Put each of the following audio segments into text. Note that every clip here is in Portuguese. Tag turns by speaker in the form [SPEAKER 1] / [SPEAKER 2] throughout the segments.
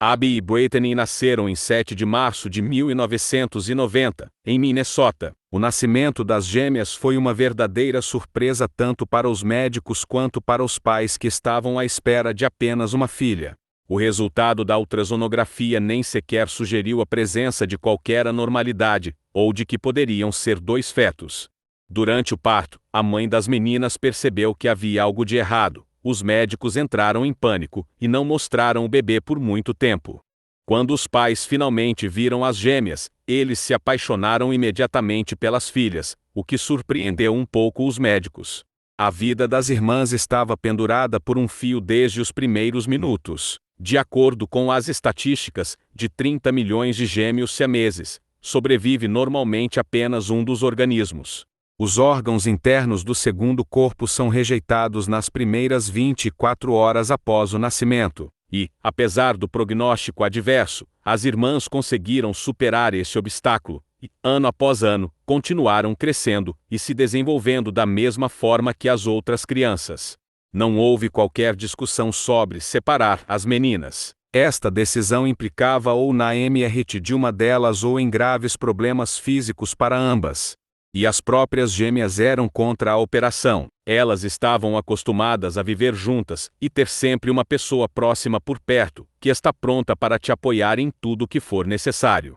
[SPEAKER 1] Abby e Brittany nasceram em 7 de março de 1990, em Minnesota. O nascimento das gêmeas foi uma verdadeira surpresa tanto para os médicos quanto para os pais que estavam à espera de apenas uma filha. O resultado da ultrassonografia nem sequer sugeriu a presença de qualquer anormalidade, ou de que poderiam ser dois fetos. Durante o parto, a mãe das meninas percebeu que havia algo de errado. Os médicos entraram em pânico e não mostraram o bebê por muito tempo. Quando os pais finalmente viram as gêmeas, eles se apaixonaram imediatamente pelas filhas, o que surpreendeu um pouco os médicos. A vida das irmãs estava pendurada por um fio desde os primeiros minutos. De acordo com as estatísticas, de 30 milhões de gêmeos siameses, sobrevive normalmente apenas um dos organismos. Os órgãos internos do segundo corpo são rejeitados nas primeiras 24 horas após o nascimento, e, apesar do prognóstico adverso, as irmãs conseguiram superar esse obstáculo, e, ano após ano, continuaram crescendo e se desenvolvendo da mesma forma que as outras crianças. Não houve qualquer discussão sobre separar as meninas. Esta decisão implicava ou na MRT de uma delas ou em graves problemas físicos para ambas. E as próprias gêmeas eram contra a operação. Elas estavam acostumadas a viver juntas e ter sempre uma pessoa próxima por perto, que está pronta para te apoiar em tudo o que for necessário.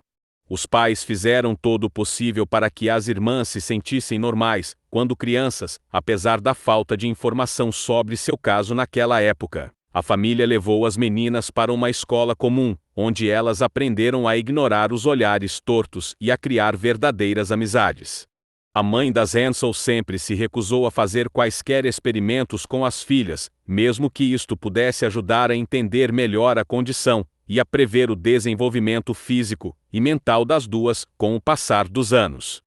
[SPEAKER 1] Os pais fizeram todo o possível para que as irmãs se sentissem normais, quando crianças, apesar da falta de informação sobre seu caso naquela época. A família levou as meninas para uma escola comum, onde elas aprenderam a ignorar os olhares tortos e a criar verdadeiras amizades. A mãe das Ansel sempre se recusou a fazer quaisquer experimentos com as filhas, mesmo que isto pudesse ajudar a entender melhor a condição e a prever o desenvolvimento físico e mental das duas com o passar dos anos.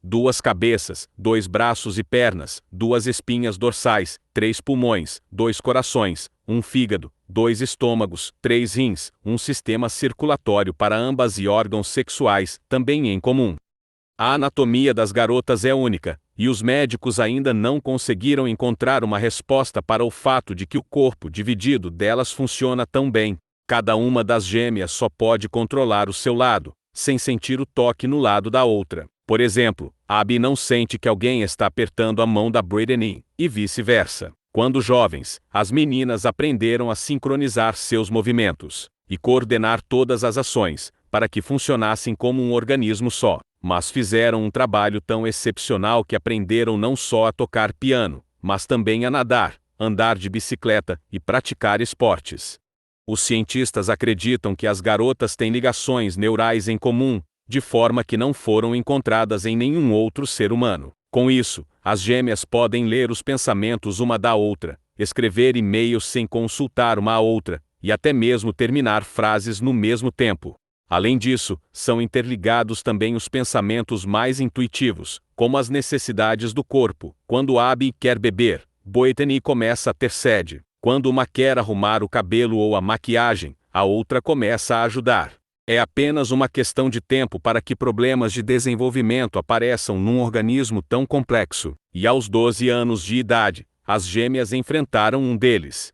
[SPEAKER 1] 2 cabeças, 2 braços e pernas, 2 espinhas dorsais, 3 pulmões, 2 corações, 1 fígado, 2 estômagos, 3 rins, um sistema circulatório para ambas e órgãos sexuais, também em comum. A anatomia das garotas é única, e os médicos ainda não conseguiram encontrar uma resposta para o fato de que o corpo dividido delas funciona tão bem. Cada uma das gêmeas só pode controlar o seu lado, sem sentir o toque no lado da outra. Por exemplo, Abby não sente que alguém está apertando a mão da Brittany, e vice-versa. Quando jovens, as meninas aprenderam a sincronizar seus movimentos e coordenar todas as ações, para que funcionassem como um organismo só. Mas fizeram um trabalho tão excepcional que aprenderam não só a tocar piano, mas também a nadar, andar de bicicleta e praticar esportes. Os cientistas acreditam que as garotas têm ligações neurais em comum, de forma que não foram encontradas em nenhum outro ser humano. Com isso, as gêmeas podem ler os pensamentos uma da outra, escrever e-mails sem consultar uma a outra, e até mesmo terminar frases no mesmo tempo. Além disso, são interligados também os pensamentos mais intuitivos, como as necessidades do corpo. Quando Abby quer beber, Brittany começa a ter sede. Quando uma quer arrumar o cabelo ou a maquiagem, a outra começa a ajudar. É apenas uma questão de tempo para que problemas de desenvolvimento apareçam num organismo tão complexo. E aos 12 anos de idade, as gêmeas enfrentaram um deles.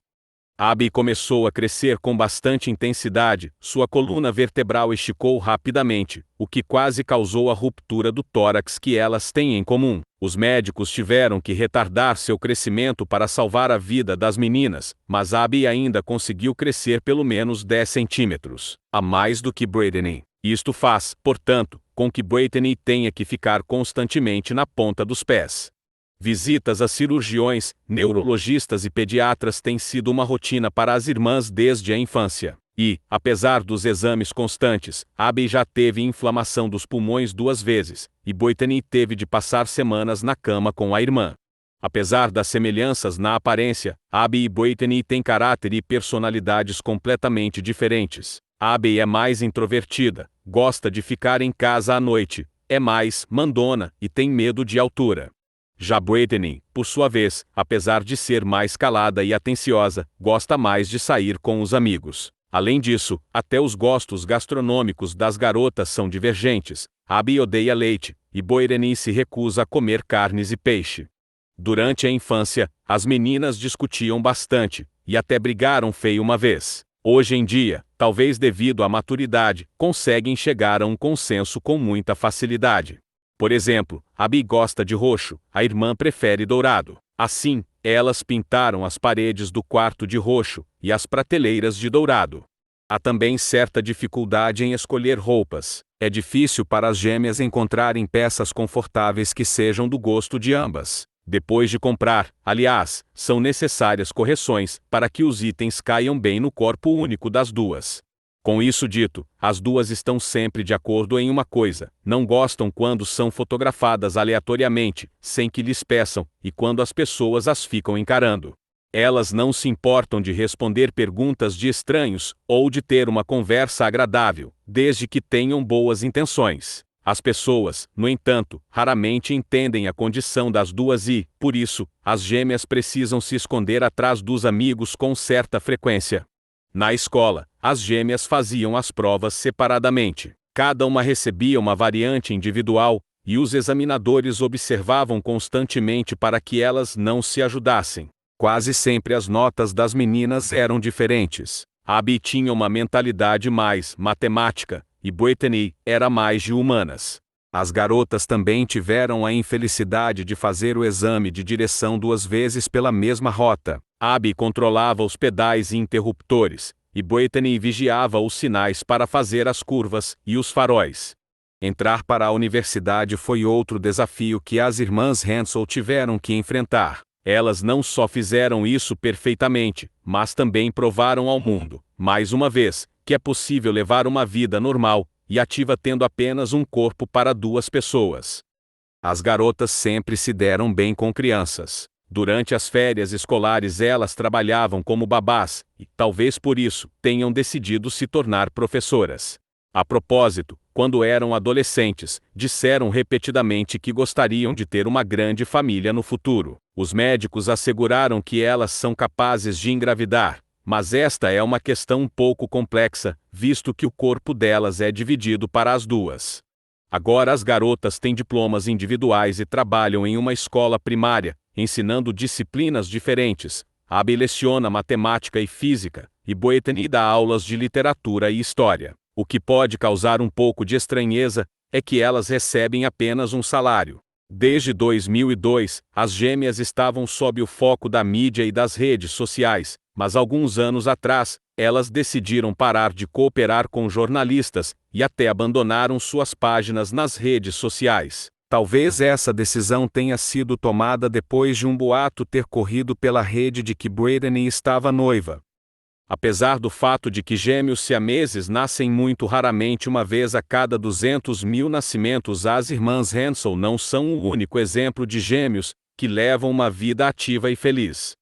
[SPEAKER 1] Abby começou a crescer com bastante intensidade, sua coluna vertebral esticou rapidamente, o que quase causou a ruptura do tórax que elas têm em comum. Os médicos tiveram que retardar seu crescimento para salvar a vida das meninas, mas Abby ainda conseguiu crescer pelo menos 10 centímetros, a mais do que Brittany. Isto faz, portanto, com que Brittany tenha que ficar constantemente na ponta dos pés. Visitas a cirurgiões, neurologistas e pediatras têm sido uma rotina para as irmãs desde a infância. E, apesar dos exames constantes, Abby já teve inflamação dos pulmões 2 vezes, e Brittany teve de passar semanas na cama com a irmã. Apesar das semelhanças na aparência, Abby e Brittany têm caráter e personalidades completamente diferentes. Abby é mais introvertida, gosta de ficar em casa à noite, é mais mandona e tem medo de altura. Já Brittany, por sua vez, apesar de ser mais calada e atenciosa, gosta mais de sair com os amigos. Além disso, até os gostos gastronômicos das garotas são divergentes. Abby odeia leite, e Brittany se recusa a comer carnes e peixe. Durante a infância, as meninas discutiam bastante, e até brigaram feio uma vez. Hoje em dia, talvez devido à maturidade, conseguem chegar a um consenso com muita facilidade. Por exemplo, Abby gosta de roxo, a irmã prefere dourado. Assim, elas pintaram as paredes do quarto de roxo e as prateleiras de dourado. Há também certa dificuldade em escolher roupas. É difícil para as gêmeas encontrarem peças confortáveis que sejam do gosto de ambas. Depois de comprar, aliás, são necessárias correções para que os itens caiam bem no corpo único das duas. Com isso dito, as duas estão sempre de acordo em uma coisa: não gostam quando são fotografadas aleatoriamente, sem que lhes peçam, e quando as pessoas as ficam encarando. Elas não se importam de responder perguntas de estranhos, ou de ter uma conversa agradável, desde que tenham boas intenções. As pessoas, no entanto, raramente entendem a condição das duas e, por isso, as gêmeas precisam se esconder atrás dos amigos com certa frequência. Na escola, as gêmeas faziam as provas separadamente. Cada uma recebia uma variante individual, e os examinadores observavam constantemente para que elas não se ajudassem. Quase sempre as notas das meninas eram diferentes. Abby tinha uma mentalidade mais matemática, e Brittany era mais de humanas. As garotas também tiveram a infelicidade de fazer o exame de direção 2 vezes pela mesma rota. Abby controlava os pedais e interruptores, e Brittany vigiava os sinais para fazer as curvas e os faróis. Entrar para a universidade foi outro desafio que as irmãs Hansel tiveram que enfrentar. Elas não só fizeram isso perfeitamente, mas também provaram ao mundo, mais uma vez, que é possível levar uma vida normal e ativa tendo apenas um corpo para 2 pessoas. As garotas sempre se deram bem com crianças. Durante as férias escolares elas trabalhavam como babás, e, talvez por isso, tenham decidido se tornar professoras. A propósito, quando eram adolescentes, disseram repetidamente que gostariam de ter uma grande família no futuro. Os médicos asseguraram que elas são capazes de engravidar, mas esta é uma questão um pouco complexa, visto que o corpo delas é dividido para as duas. Agora as garotas têm diplomas individuais e trabalham em uma escola primária, ensinando disciplinas diferentes. Abby leciona matemática e física, e Brittany dá aulas de literatura e história. O que pode causar um pouco de estranheza é que elas recebem apenas um salário. Desde 2002, as gêmeas estavam sob o foco da mídia e das redes sociais, mas alguns anos atrás, elas decidiram parar de cooperar com jornalistas e até abandonaram suas páginas nas redes sociais. Talvez essa decisão tenha sido tomada depois de um boato ter corrido pela rede de que Brittany estava noiva. Apesar do fato de que gêmeos siameses nascem muito raramente uma vez a cada 200.000 nascimentos, as irmãs Hansel não são o único exemplo de gêmeos que levam uma vida ativa e feliz.